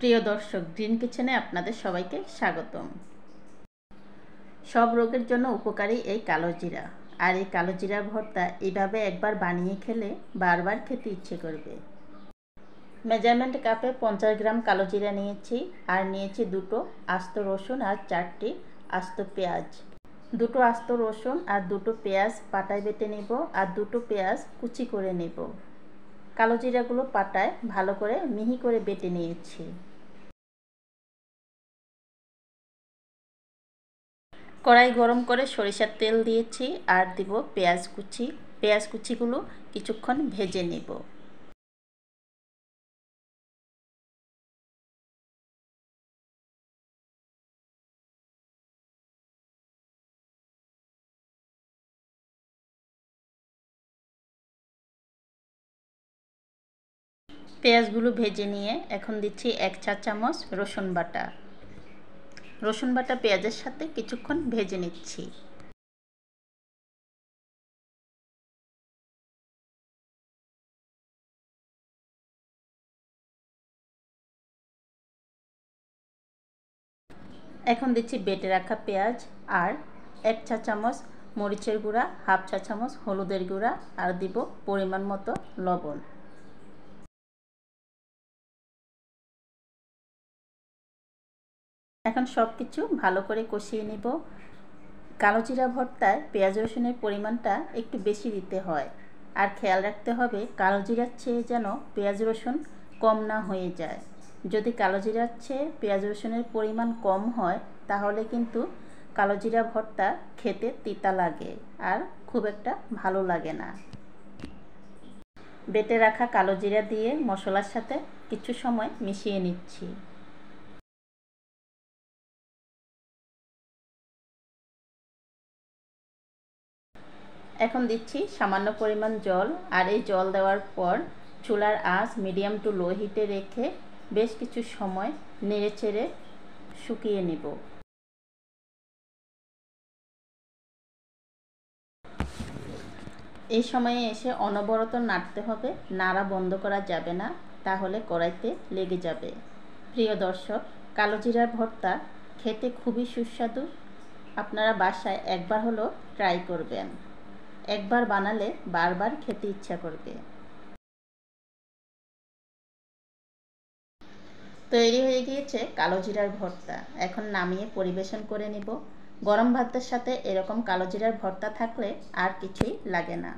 প্রিয় দর্শক, গ্রিন কিচেনে আপনাদের সবাইকে স্বাগতম। সব রোগের জন্য উপকারী এই কালো জিরা, আর এই কালো জিরার ভর্তা এইভাবে একবার বানিয়ে খেলে বারবার খেতে ইচ্ছে করবে। মেজারমেন্ট কাপে 50 গ্রাম কালো জিরা নিয়েছি, আর নিয়েছি দুটো আস্ত রসুন আর 4টি আস্ত পেঁয়াজ। দুটো আস্ত রসুন আর দুটো পেঁয়াজ পাটায় বেটে নেব, আর দুটো পেঁয়াজ কুচি করে নেব। কালো জিরাগুলো পাটায় ভালো করে মিহি করে বেটে নিয়েছি। কড়াই গরম করে সরিষার তেল দিয়েছি, আর দিব পেঁয়াজ কুচি। পেঁয়াজ কুচিগুলো কিছুক্ষণ ভেজে নেব। পেঁয়াজগুলো ভেজে নিয়ে এখন দিচ্ছি 1 চা চামচ রসুন বাটা। রসুন বাটা পেঁয়াজের সাথে কিছুক্ষণ ভেজে নিচ্ছি। এখন দিচ্ছি বেটে রাখা পেঁয়াজ, আর 1 চা চামচ মরিচের গুঁড়া, হাফ চা চামচ হলুদের গুঁড়া, আর দিব পরিমাণ মতো লবণ। এখন সব কিছু ভালো করে কষিয়ে নেব। কালো জিরা ভর্তায় পেঁয়াজ রসুনের পরিমাণটা একটু বেশি দিতে হয়, আর খেয়াল রাখতে হবে কালো জিরার চেয়ে যেন পেঁয়াজ রসুন কম না হয়ে যায়। যদি কালো জিরার চেয়ে পেঁয়াজ রসুনের পরিমাণ কম হয় তাহলে কিন্তু কালো জিরা ভর্তা খেতে তিতা লাগে আর খুব একটা ভালো লাগে না। বেটে রাখা কালো জিরা দিয়ে মশলার সাথে কিছু সময় মিশিয়ে নিচ্ছি। এখন দিচ্ছি সামান্য পরিমাণ জল, আর এই জল দেওয়ার পর চুলার আঁচ মিডিয়াম টু লো হিটে রেখে বেশ কিছু সময় নেড়েচেড়ে শুকিয়ে নেব। এই সময়ে এসে অনবরত নাড়তে হবে, নাড়া বন্ধ করা যাবে না, তাহলে কড়াইতে লেগে যাবে। প্রিয় দর্শক, কালো জিরার ভর্তা খেতে খুবই সুস্বাদু। আপনারা বাসায় একবার হলো ট্রাই করবেন। একবার বানালে বারবার খেতে ইচ্ছা করবে। তৈরি হয়ে গিয়েছে কালো জিরার ভর্তা। এখন নামিয়ে পরিবেশন করে নিব। গরম ভাতের সাথে এরকম কালো জিরার ভর্তা থাকলে আর কিছুই লাগে না।